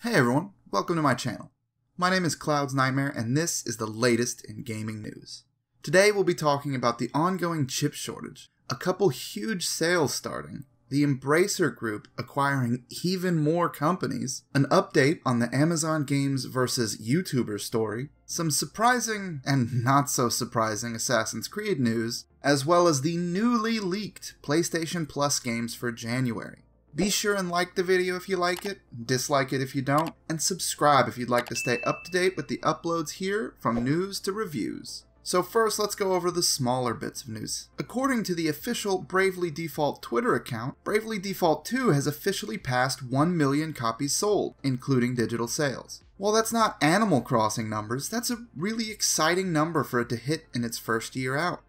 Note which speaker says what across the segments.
Speaker 1: Hey everyone, welcome to my channel. My name is Cloud's Nightmare and this is the latest in gaming news. Today we'll be talking about the ongoing chip shortage, a couple huge sales starting, the Embracer Group acquiring even more companies, an update on the Amazon Games vs. YouTuber story, some surprising and not so surprising Assassin's Creed news, as well as the newly leaked PlayStation Plus games for January. Be sure and like the video if you like it, dislike it if you don't, and subscribe if you'd like to stay up to date with the uploads here from news to reviews. So first, let's go over the smaller bits of news. According to the official Bravely Default Twitter account, Bravely Default 2 has officially passed 1 million copies sold, including digital sales. While that's not Animal Crossing numbers, that's a really exciting number for it to hit in its first year out.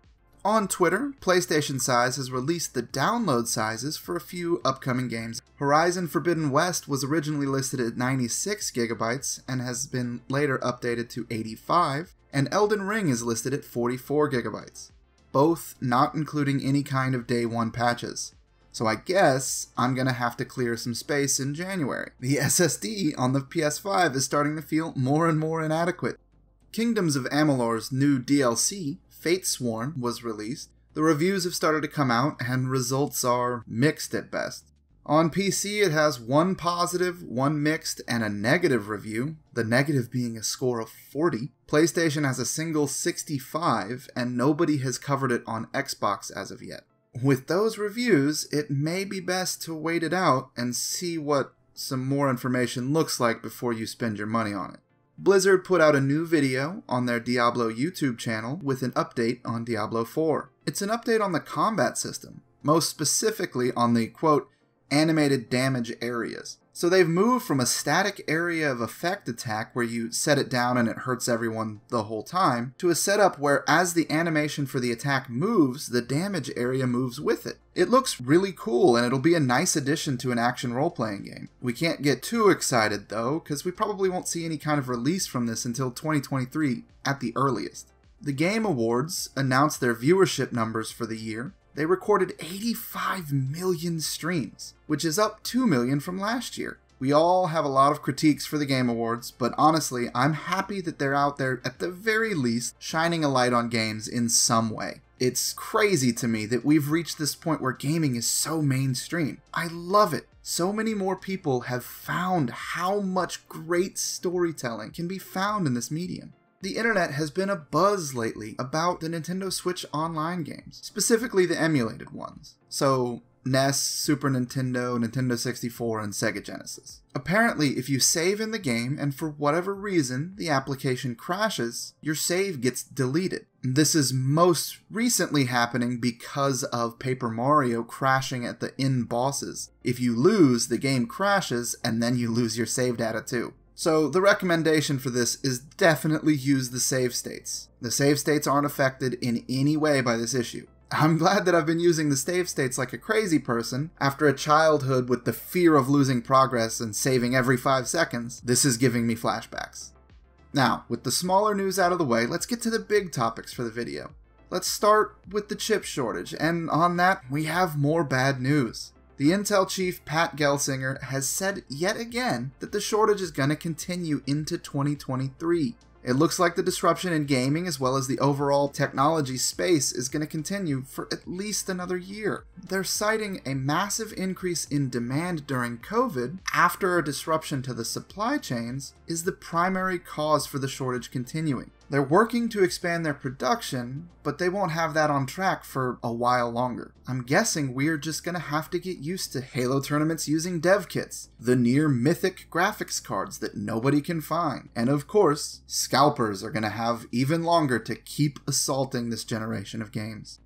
Speaker 1: On Twitter, PlayStation Size has released the download sizes for a few upcoming games. Horizon Forbidden West was originally listed at 96 GB and has been later updated to 85, and Elden Ring is listed at 44 GB, both not including any kind of day one patches. So I guess I'm gonna have to clear some space in January. The SSD on the PS5 is starting to feel more and more inadequate. Kingdoms of Amalur's new DLC, Fatesworn, was released. The reviews have started to come out, and results are mixed at best. On PC, it has one positive, one mixed, and a negative review, the negative being a score of 40. PlayStation has a single 65, and nobody has covered it on Xbox as of yet. With those reviews, it may be best to wait it out and see what some more information looks like before you spend your money on it. Blizzard put out a new video on their Diablo YouTube channel with an update on Diablo 4. It's an update on the combat system, most specifically on the, quote, animated damage areas. So they've moved from a static area of effect attack where you set it down and it hurts everyone the whole time, to a setup where as the animation for the attack moves, the damage area moves with it. It looks really cool and it'll be a nice addition to an action role-playing game. We can't get too excited though, because we probably won't see any kind of release from this until 2023 at the earliest. The Game Awards announced their viewership numbers for the year. They recorded 85 million streams, which is up 2 million from last year. We all have a lot of critiques for the Game Awards, but honestly, I'm happy that they're out there at the very least shining a light on games in some way. It's crazy to me that we've reached this point where gaming is so mainstream. I love it. So many more people have found how much great storytelling can be found in this medium. The internet has been abuzz lately about the Nintendo Switch Online games, specifically the emulated ones. So, NES, Super Nintendo, Nintendo 64, and Sega Genesis. Apparently, if you save in the game and for whatever reason the application crashes, your save gets deleted. This is most recently happening because of Paper Mario crashing at the end bosses. If you lose, the game crashes and then you lose your save data too. So the recommendation for this is definitely use the save states. The save states aren't affected in any way by this issue. I'm glad that I've been using the save states like a crazy person. After a childhood with the fear of losing progress and saving every 5 seconds, this is giving me flashbacks. Now, with the smaller news out of the way, let's get to the big topics for the video. Let's start with the chip shortage, and on that, we have more bad news. The Intel chief, Pat Gelsinger, has said yet again that the shortage is going to continue into 2023. It looks like the disruption in gaming as well as the overall technology space is going to continue for at least another year. They're citing a massive increase in demand during COVID after a disruption to the supply chains is the primary cause for the shortage continuing. They're working to expand their production, but they won't have that on track for a while longer. I'm guessing we're just gonna have to get used to Halo tournaments using dev kits, the near mythic graphics cards that nobody can find, and of course, scalpers are gonna have even longer to keep assaulting this generation of games.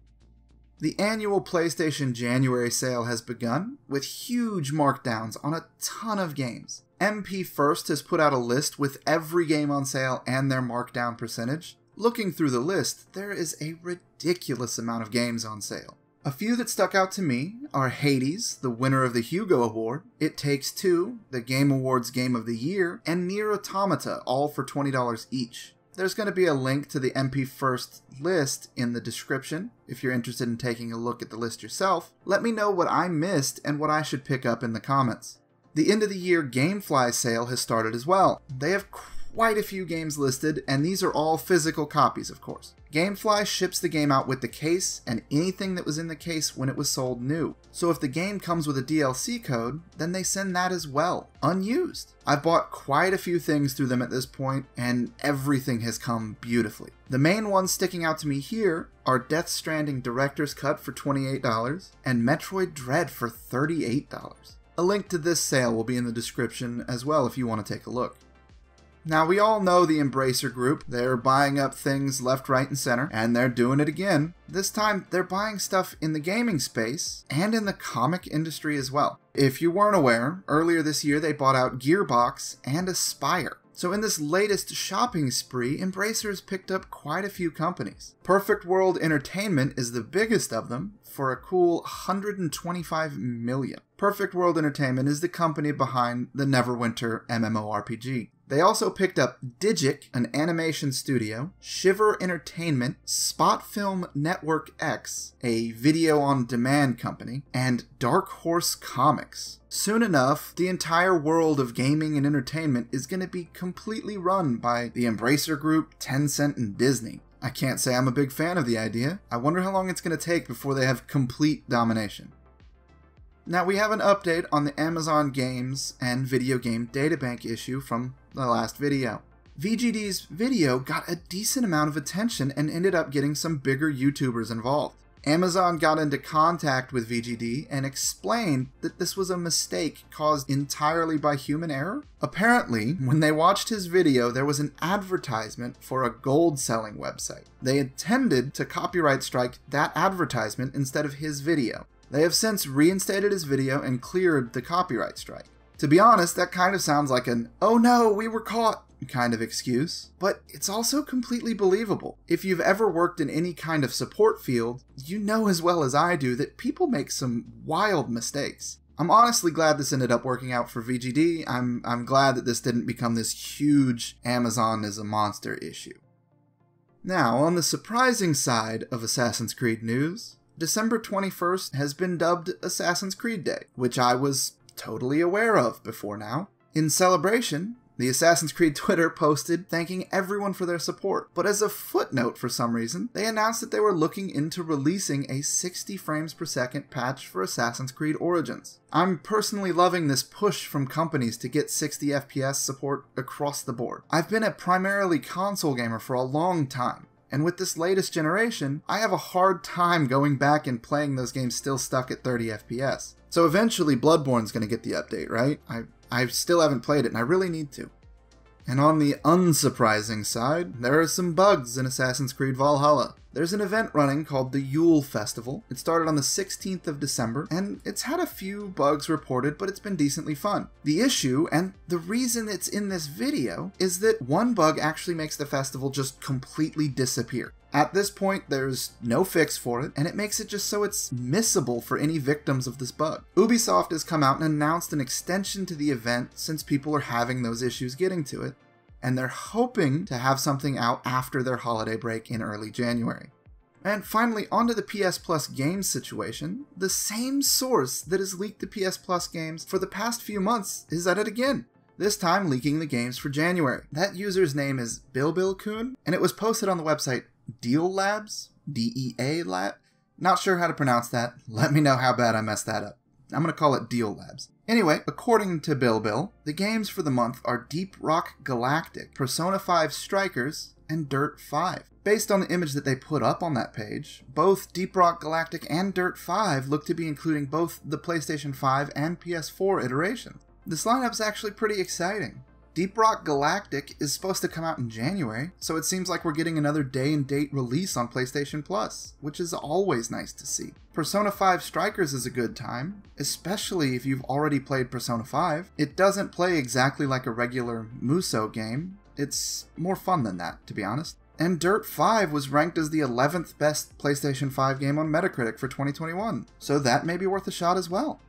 Speaker 1: The annual PlayStation January sale has begun, with huge markdowns on a ton of games. MP First has put out a list with every game on sale and their markdown percentage. Looking through the list, there is a ridiculous amount of games on sale. A few that stuck out to me are Hades, the winner of the Hugo Award, It Takes Two, the Game Awards Game of the Year, and Nier Automata, all for $20 each. There's going to be a link to the MP First list in the description if you're interested in taking a look at the list yourself. Let me know what I missed and what I should pick up in the comments. The end of the year Gamefly sale has started as well. They have quite a few games listed, and these are all physical copies, of course. Gamefly ships the game out with the case and anything that was in the case when it was sold new. So if the game comes with a DLC code, then they send that as well, unused. I've bought quite a few things through them at this point, and everything has come beautifully. The main ones sticking out to me here are Death Stranding Director's Cut for $28 and Metroid Dread for $38. A link to this sale will be in the description as well if you want to take a look. Now, we all know the Embracer Group. They're buying up things left, right, and center, and they're doing it again. This time, they're buying stuff in the gaming space and in the comic industry as well. If you weren't aware, earlier this year they bought out Gearbox and Aspyr. So in this latest shopping spree, Embracer has picked up quite a few companies. Perfect World Entertainment is the biggest of them, for a cool $125 million. Perfect World Entertainment is the company behind the Neverwinter MMORPG. They also picked up Digic, an animation studio, Shiver Entertainment, Spot Film Network X, a video-on-demand company, and Dark Horse Comics. Soon enough, the entire world of gaming and entertainment is going to be completely run by the Embracer Group, Tencent, and Disney. I can't say I'm a big fan of the idea. I wonder how long it's going to take before they have complete domination. Now, we have an update on the Amazon Games and Video Game Databank issue from the last video. VGD's video got a decent amount of attention and ended up getting some bigger YouTubers involved. Amazon got into contact with VGD and explained that this was a mistake caused entirely by human error. Apparently, when they watched his video, there was an advertisement for a gold-selling website. They intended to copyright strike that advertisement instead of his video. They have since reinstated his video and cleared the copyright strike. To be honest, that kind of sounds like an, "oh no, we were caught" kind of excuse, but it's also completely believable. If you've ever worked in any kind of support field, you know as well as I do that people make some wild mistakes. I'm honestly glad this ended up working out for VGD. I'm glad that this didn't become this huge Amazon is a monster issue. Now, on the surprising side of Assassin's Creed news, December 21st has been dubbed Assassin's Creed Day, which I was totally aware of before now. In celebration, the Assassin's Creed Twitter posted thanking everyone for their support, but as a footnote for some reason, they announced that they were looking into releasing a 60 frames per second patch for Assassin's Creed Origins. I'm personally loving this push from companies to get 60 FPS support across the board. I've been a primarily console gamer for a long time, and with this latest generation, I have a hard time going back and playing those games still stuck at 30 FPS. So eventually Bloodborne's gonna get the update, right? I still haven't played it, and I really need to. And on the unsurprising side, there are some bugs in Assassin's Creed Valhalla. There's an event running called the Yule Festival. It started on the 16th of December, and it's had a few bugs reported, but it's been decently fun. The issue, and the reason it's in this video, is that one bug actually makes the festival just completely disappear. At this point, there's no fix for it, and it makes it just so it's missable for any victims of this bug. Ubisoft has come out and announced an extension to the event since people are having those issues getting to it, and they're hoping to have something out after their holiday break in early January. And finally, onto the PS Plus games situation. The same source that has leaked the PS Plus games for the past few months is at it again. This time leaking the games for January. That user's name is Bilbilcoon, and it was posted on the website Deal Labs, DEA Lab. Not sure how to pronounce that. Let me know how bad I messed that up. I'm going to call it Deal Labs. Anyway, according to Bilbil, the games for the month are Deep Rock Galactic, Persona 5 Strikers, and Dirt 5. Based on the image that they put up on that page, both Deep Rock Galactic and Dirt 5 look to be including both the PlayStation 5 and PS4 iterations. This lineup's actually pretty exciting. Deep Rock Galactic is supposed to come out in January, so it seems like we're getting another day-and-date release on PlayStation Plus, which is always nice to see. Persona 5 Strikers is a good time, especially if you've already played Persona 5. It doesn't play exactly like a regular Musou game. It's more fun than that, to be honest. And Dirt 5 was ranked as the 11th best PlayStation 5 game on Metacritic for 2021, so that may be worth a shot as well.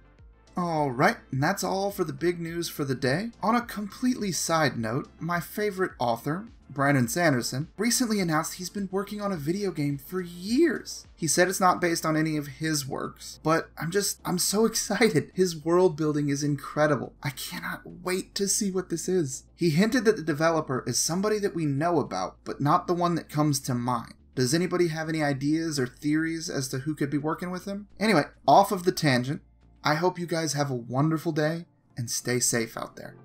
Speaker 1: Alright, and that's all for the big news for the day. On a completely side note, my favorite author, Brandon Sanderson, recently announced he's been working on a video game for years. He said it's not based on any of his works, but I'm so excited. His world building is incredible. I cannot wait to see what this is. He hinted that the developer is somebody that we know about, but not the one that comes to mind. Does anybody have any ideas or theories as to who could be working with him? Anyway, off of the tangent, I hope you guys have a wonderful day and stay safe out there.